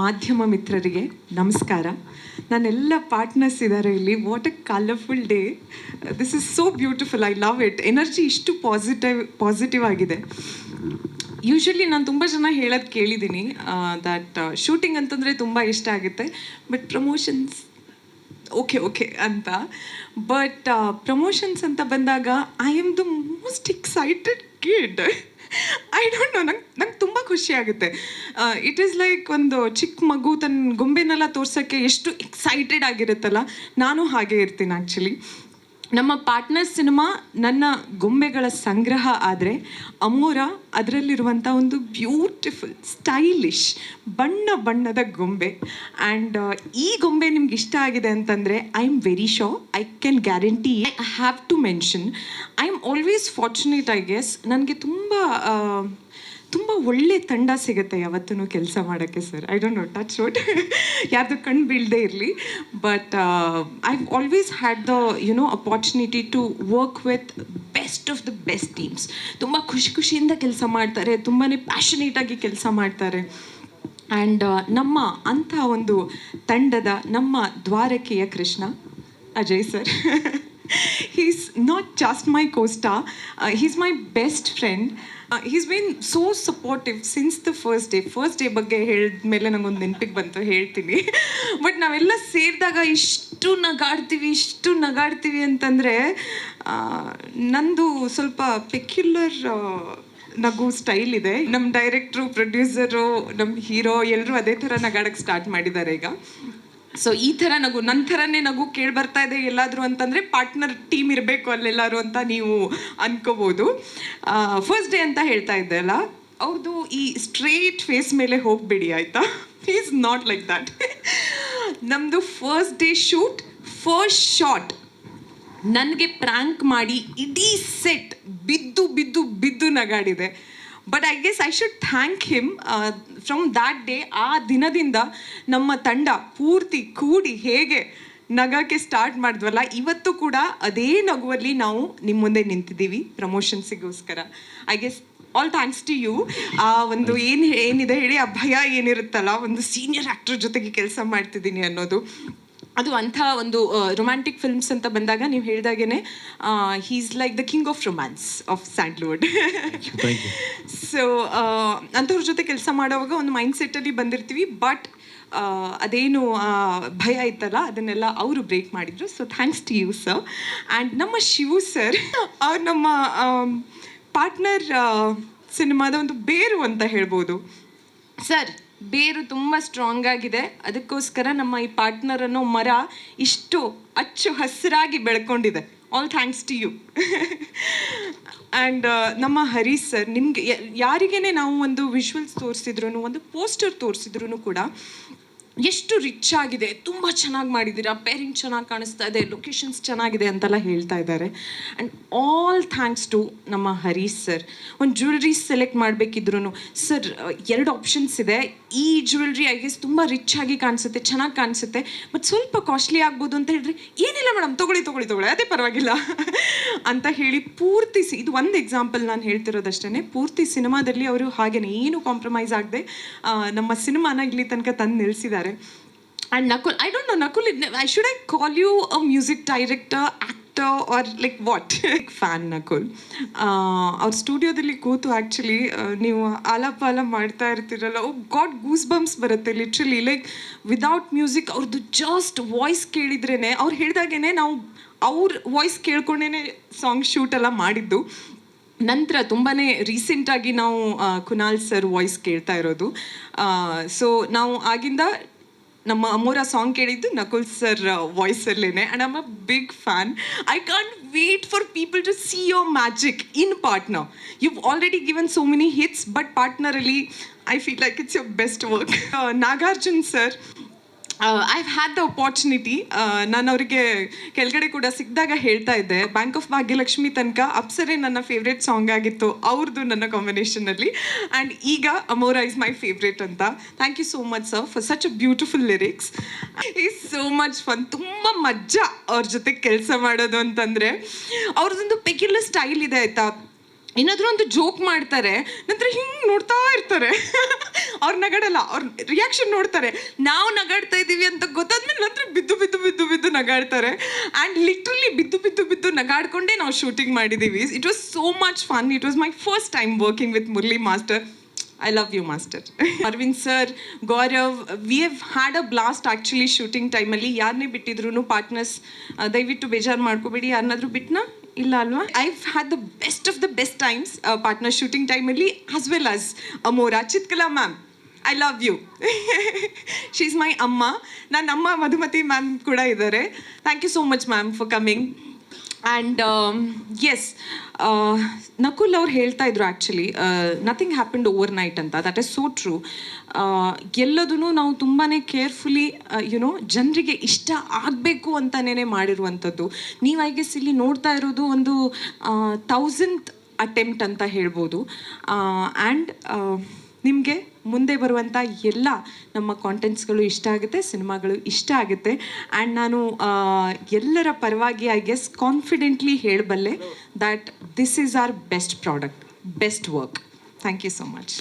ಮಾಧ್ಯಮ ಮಿತ್ರರಿಗೆ ನಮಸ್ಕಾರ. ನನ್ನೆಲ್ಲ ಪಾರ್ಟ್ನರ್ಸ್ ಇದ್ದಾರೆ ಇಲ್ಲಿ. What a colourful day. This is so beautiful. I love it. Energy ಇಷ್ಟು ಪಾಸಿಟಿವ್ ಆಗಿದೆ. ಯೂಶ್ವಲಿ ನಾನು ತುಂಬ ಜನ ಹೇಳೋದು ಕೇಳಿದ್ದೀನಿ ದ್ಯಾಟ್ ಶೂಟಿಂಗ್ ಅಂತಂದರೆ ತುಂಬ ಇಷ್ಟ ಆಗುತ್ತೆ, ಬಟ್ ಪ್ರಮೋಷನ್ಸ್ ಓಕೆ ಅಂತ. ಬಟ್ ಪ್ರಮೋಷನ್ಸ್ ಅಂತ ಬಂದಾಗ I am the most excited kid. I don't no, ನಂಗೆ ತುಂಬ ಖುಷಿ ಆಗುತ್ತೆ. ಇಟ್ ಈಸ್ ಲೈಕ್ ಒಂದು ಚಿಕ್ಕ ಮಗು ತನ್ನ ಗೊಂಬೆನೆಲ್ಲ ತೋರ್ಸೋಕ್ಕೆ ಎಷ್ಟು ಎಕ್ಸೈಟೆಡ್ ಆಗಿರುತ್ತಲ್ಲ, ನಾನು ಹಾಗೆ ಇರ್ತೀನಿ ಆ್ಯಕ್ಚುಲಿ. ನಮ್ಮ ಪಾರ್ಟ್ನರ್ ಸಿನಿಮಾ ನನ್ನ ಗೊಂಬೆಗಳ ಸಂಗ್ರಹ ಆದರೆ, ಅಮೋರ ಅದರಲ್ಲಿರುವಂಥ ಒಂದು ಬ್ಯೂಟಿಫುಲ್ ಸ್ಟೈಲಿಶ್ ಬಣ್ಣದ ಗೊಂಬೆ. ಆ್ಯಂಡ್ ಈ ಗೊಂಬೆ ನಿಮ್ಗೆ ಇಷ್ಟ ಆಗಿದೆ ಅಂತಂದರೆ I am very sure, I can guarantee, I have to mention, I am always fortunate I guess. ನನಗೆ ತುಂಬ ಒಳ್ಳೆ ತಂಡ ಸಿಗುತ್ತೆ ಯಾವತ್ತೂ ಕೆಲಸ ಮಾಡೋಕ್ಕೆ sir. I don't know, touch wood, ಯಾರ್ದು ಕಣ್ಣು ಬೀಳದೇ ಇರಲಿ. But I always had the opportunity to work with best of the best teams. ತುಂಬ ಖುಷಿಯಿಂದ ಕೆಲಸ ಮಾಡ್ತಾರೆ, ತುಂಬಾ ಪ್ಯಾಷನೇಟಾಗಿ ಕೆಲಸ ಮಾಡ್ತಾರೆ. ಆ್ಯಂಡ್ ನಮ್ಮ ಅಂಥ ಒಂದು ತಂಡದ ನಮ್ಮ ದ್ವಾರಕೆಯ Krishna Ajay sir, he's not just my co-star, he's my best friend. He's been so supportive since the first day ಬಗ್ಗೆ ಹೇಳಿದ್ಮೇಲೆ ನಂಗೊಂದು ನೆನಪಿಗೆ ಬಂತು, ಹೇಳ್ತೀನಿ. ಬಟ್ ನಾವೆಲ್ಲ ಸೇರಿದಾಗ ಇಷ್ಟು ನಗಾಡ್ತೀವಿ ಅಂತಂದರೆ, ನಂದು ಸ್ವಲ್ಪ ಪೆಕ್ಯುಲರ್ ನಗು ಸ್ಟೈಲ್ ಇದೆ. ನಮ್ಮ ಡೈರೆಕ್ಟ್ರು, ಪ್ರೊಡ್ಯೂಸರು, ನಮ್ಮ ಹೀರೋ ಎಲ್ಲರೂ ಅದೇ ಥರ ನಗಾಡಕ್ಕೆ ಸ್ಟಾರ್ಟ್ ಮಾಡಿದ್ದಾರೆ ಈಗ. ಸೊ ಈ ಥರ ನಗು, ನನ್ನ ಥರನೇ ನಗು ಕೇಳಿ ಬರ್ತಾ ಇದೆ ಎಲ್ಲಾದರೂ ಅಂತಂದರೆ ಪಾರ್ಟ್ನರ್ ಟೀಮ್ ಇರಬೇಕು ಅಲ್ಲೆಲ್ಲರೂ ಅಂತ ನೀವು ಅನ್ಕೋಬೋದು. ಫಸ್ಟ್ ಡೇ ಅಂತ ಹೇಳ್ತಾ ಇದ್ದೆ ಅಲ್ಲ, ಅವ್ರದ್ದು ಈ ಸ್ಟ್ರೇಟ್ ಫೇಸ್ ಮೇಲೆ ಹೋಗ್ಬಿಡಿ ಆಯಿತಾ. Is not like that. ನಮ್ಮದು first day shoot, first shot ನನಗೆ ಪ್ರ್ಯಾಂಕ್ ಮಾಡಿ ಇಡೀ ಸೆಟ್ ಬಿದ್ದು ನಗಾಡಿದೆ. But I guess I should thank him. From that day, ಆ ದಿನದಿಂದ ನಮ್ಮ ತಂಡ ಪೂರ್ತಿ ಕೂಡಿ ಹೇಗೆ ನಗಕ್ಕೆ ಸ್ಟಾರ್ಟ್ ಮಾಡಿದ್ವಲ್ಲ, ಇವತ್ತು ಕೂಡ ಅದೇ ನಗುವಲ್ಲಿ ನಾವು ನಿಮ್ಮ ಮುಂದೆ ನಿಂತಿದ್ದೀವಿ ಪ್ರಮೋಷನ್ಸಿಗೋಸ್ಕರ. I guess all thanks to you. ಆ ಒಂದು ಏನಿದೆ ಹೇಳಿ, ಆ ಭಯ ಏನಿರುತ್ತಲ್ಲ, ಒಂದು ಸೀನಿಯರ್ ಆ್ಯಕ್ಟರ್ ಜೊತೆಗೆ ಕೆಲಸ ಮಾಡ್ತಿದ್ದೀನಿ ಅನ್ನೋದು, ಅದು ಅಂಥ ಒಂದು ರೊಮ್ಯಾಂಟಿಕ್ ಫಿಲ್ಮ್ಸ್ ಅಂತ ಬಂದಾಗ ನೀವು ಹೇಳಿದಾಗೇ he is like the king of romance of Sandalwood. So ಅಂಥವ್ರ ಜೊತೆ ಕೆಲಸ ಮಾಡೋವಾಗ ಒಂದು ಮೈಂಡ್ ಸೆಟ್ಟಲ್ಲಿ ಬಂದಿರ್ತೀವಿ. ಬಟ್ ಅದೇನು ಭಯ ಇತ್ತಲ್ಲ, ಅದನ್ನೆಲ್ಲ ಅವರು ಬ್ರೇಕ್ ಮಾಡಿದರು. So thanks to you sir. And ನಮ್ಮ ಶಿವು ಸರ್, ಅವ್ರು ನಮ್ಮ ಪಾರ್ಟ್ನರ್ ಸಿನಿಮಾದ ಒಂದು ಬೇರು ಅಂತ ಹೇಳ್ಬೋದು. ಸರ್, ಬೇರು ತುಂಬ ಸ್ಟ್ರಾಂಗ್ ಆಗಿದೆ, ಅದಕ್ಕೋಸ್ಕರ ನಮ್ಮ ಈ ಪಾರ್ಟ್ನರ್ ಅನ್ನೋ ಮರ ಇಷ್ಟು ಅಚ್ಚು ಹಸಿರಾಗಿ ಬೆಳ್ಕೊಂಡಿದೆ. All thanks to you. And ನಮ್ಮ ಹರೀಶ್ ಸರ್, ನಿಮಗೆ ಯಾರಿಗೇ ನಾವು ಒಂದು ವಿಜುವಲ್ಸ್ ತೋರಿಸಿದ್ರು, ಒಂದು ಪೋಸ್ಟರ್ ತೋರಿಸಿದ್ರು ಕೂಡ ಎಷ್ಟು ರಿಚ್ ಆಗಿದೆ, ತುಂಬ ಚೆನ್ನಾಗಿ ಮಾಡಿದ್ದೀರಾ, ಪೇರಿಂಗ್ ಚೆನ್ನಾಗಿ ಕಾಣಿಸ್ತಾ ಇದೆ, ಲೊಕೇಶನ್ಸ್ ಚೆನ್ನಾಗಿದೆ ಅಂತೆಲ್ಲ ಹೇಳ್ತಾ ಇದ್ದಾರೆ. ಆ್ಯಂಡ್ ಆಲ್ ಥ್ಯಾಂಕ್ಸ್ ಟು ನಮ್ಮ ಹರೀಶ್ ಸರ್. ಒಂದು ಜ್ಯುವೆಲ್ರೀಸ್ ಸೆಲೆಕ್ಟ್ ಮಾಡಬೇಕಿದ್ರು ಸರ್, 2 ಆಪ್ಷನ್ಸ್ ಇದೆ. ಈ ಜ್ಯುವೆಲ್ರಿ ಐ ಗೆಸ್ ತುಂಬ ರಿಚ್ ಆಗಿ ಕಾಣಿಸುತ್ತೆ, ಚೆನ್ನಾಗಿ ಕಾಣಿಸುತ್ತೆ, ಬಟ್ ಸ್ವಲ್ಪ ಕಾಸ್ಟ್ಲಿ ಆಗ್ಬೋದು ಅಂತ ಹೇಳಿದ್ರೆ, ಏನಿಲ್ಲ ಮೇಡಮ್, ತೊಗೊಳ್ಳಿ ಅದೇ ಪರವಾಗಿಲ್ಲ ಅಂತ ಹೇಳಿ ಪೂರ್ತಿ ಇದು ಒಂದು ಎಕ್ಸಾಂಪಲ್ ನಾನು ಹೇಳ್ತಿರೋದಷ್ಟೇ. ಪೂರ್ತಿ ಸಿನಿಮಾದಲ್ಲಿ ಅವರು ಹಾಗೇನೆ ಏನು ಕಾಂಪ್ರಮೈಸ್ ಆಗದೆ ನಮ್ಮ ಸಿನಿಮಾನ ಇಲ್ಲಿ ತನಕ ತಂದು ನಿಲ್ಲಿಸಿದ್ದಾರೆ. And Nakul, I don't know, Nakul, should I call you a music director, actor, or like what? Fan Nakul. ಅವ್ರ ಸ್ಟುಡಿಯೋದಲ್ಲಿ ಕೂತು ಆ್ಯಕ್ಚುಲಿ ನೀವು ಆಲಾಪ ಮಾಡ್ತಾ ಇರ್ತೀರಲ್ಲ, ಓ ಗಾಡ್, ಗೂಸ್ ಬಂಪ್ಸ್ ಬರುತ್ತೆ ಲಿಟ್ರಲಿ. ಲೈಕ್ ವಿದೌಟ್ ಮ್ಯೂಸಿಕ್ ಅವ್ರದ್ದು ಜಸ್ಟ್ ವಾಯ್ಸ್ ಕೇಳಿದ್ರೇ, ಅವ್ರು ಹೇಳಿದಾಗೇ ನಾವು ಅವ್ರ ವಾಯ್ಸ್ ಕೇಳ್ಕೊಂಡೇ ಸಾಂಗ್ ಶೂಟ್ ಎಲ್ಲ ಮಾಡಿದ್ದು. ನಂತರ ತುಂಬಾ ರೀಸೆಂಟಾಗಿ ನಾವು ಕುನಾಲ್ ಸರ್ ವಾಯ್ಸ್ ಕೇಳ್ತಾ ಇರೋದು. ಸೊ ನಾವು ಆಗಿಂದ ನಮ್ಮ ಅಮೋರ ಸಾಂಗ್ ಕೇಳಿದ್ದು ನಕುಲ್ ಸರ್ ವಾಯ್ಸಲ್ಲೇನೆ. And I'm a big fan. I can't wait for people to see your magic in Partner. you've already given so many hits, but partnerally I feel like it's your best work. Nagarjun sir, I've had the opportunity, ನಾನು ಅವರಿಗೆ ಕೆಳಗಡೆ ಕೂಡ ಸಿಕ್ಕಿದಾಗ ಹೇಳ್ತಾ ಇದ್ದೆ, bank of Bhagyalakshmi ತನಕ ಅಪ್ಸರೆ ನನ್ನ favourite song ಆಗಿತ್ತು ಅವ್ರದ್ದು ನನ್ನ ಕಾಂಬಿನೇಷನಲ್ಲಿ. ಆ್ಯಂಡ್ ಈಗ ಅಮೋರಾ ಇಸ್ ಮೈ ಫೇವ್ರೇಟ್ ಅಂತ. Thank you so much sir for such a beautiful lyrics. Is so much fun. ತುಂಬ ಮಜಾ ಅವ್ರ ಜೊತೆ ಕೆಲಸ ಮಾಡೋದು ಅಂತಂದರೆ. ಅವ್ರದ್ದೊಂದು ಪೆಕ್ಯುಲರ್ ಸ್ಟೈಲ್ ಇದೆ ಆಯಿತಾ. ಏನಾದರೂ ಒಂದು ಜೋಕ್ ಮಾಡ್ತಾರೆ, ನಂತರ ಹಿಂಗೆ ನೋಡ್ತಾ ಇರ್ತಾರೆ. ಅವ್ರು ನಗಾಡಲ್ಲ, ಅವ್ರ ರಿಯಾಕ್ಷನ್ ನೋಡ್ತಾರೆ. ನಾವು ನಗಾಡ್ತಾ ಇದ್ದೀವಿ ಅಂತ ಗೊತ್ತಾದ್ಮೇಲೆ ನಂತರ ಬಿದ್ದು ಬಿದ್ದು ಬಿದ್ದು ಬಿದ್ದು ನಗಾಡ್ತಾರೆ. ಆ್ಯಂಡ್ ಲಿಟ್ರಲಿ ಬಿದ್ದು ಬಿದ್ದು ಬಿದ್ದು ನಗಾಡ್ಕೊಂಡೇ ನಾವು ಶೂಟಿಂಗ್ ಮಾಡಿದ್ದೀವಿ. It was so much fun. It was my first time working with Murali master. I love you, Master. Arvind sir, Gaurav, we have had a blast actually shooting time ಅಲ್ಲಿ. ಯಾರನ್ನೇ ಬಿಟ್ಟಿದ್ರು partners ದಯವಿಟ್ಟು ಬೇಜಾರು ಮಾಡ್ಕೋಬೇಡಿ. ಯಾರನ್ನಾದ್ರೂ ಬಿಟ್ನಾ? ಇಲ್ಲ ಅಲ್ವಾ? I've had the best of the best times Partner shooting ಟೈಮಲ್ಲಿ, as well as Amora Chitkala ma'am. I love you. She is my ಅಮ್ಮ. ನನ್ನ ಅಮ್ಮ ಮಧುಮತಿ ಮ್ಯಾಮ್ ಕೂಡ ಇದ್ದಾರೆ. Thank you so much ma'am for coming. And yes, Nakul ಅವ್ರು ಹೇಳ್ತಾ ಇದ್ರು actually nothing happened overnight ಅಂತ. That is so true. ಎಲ್ಲದೂ ನಾವು ತುಂಬಾ ಕೇರ್ಫುಲಿ ಯುನೋ ಜನರಿಗೆ ಇಷ್ಟ ಆಗಬೇಕು ಅಂತಲೇ ಮಾಡಿರುವಂಥದ್ದು. ನೀವು ಐ ಗೆಸ್ ಇಲ್ಲಿ ನೋಡ್ತಾ ಇರೋದು ಒಂದು 1000th ಅಟೆಂಪ್ಟ್ ಅಂತ ಹೇಳ್ಬೋದು. ಆ್ಯಂಡ್ ನಿಮಗೆ ಮುಂದೆ ಬರುವಂಥ ಎಲ್ಲ ನಮ್ಮ ಕಾಂಟೆಂಟ್ಸ್ಗಳು ಇಷ್ಟ ಆಗುತ್ತೆ, ಸಿನಿಮಾಗಳು ಇಷ್ಟ ಆಗುತ್ತೆ. ಆ್ಯಂಡ್ ನಾನು ಎಲ್ಲರ ಪರವಾಗಿ ಐ ಗೆಸ್ ಕಾನ್ಫಿಡೆಂಟ್ಲಿ ಹೇಳಬಲ್ಲೆ that this is our best product, best work. Thank you so much.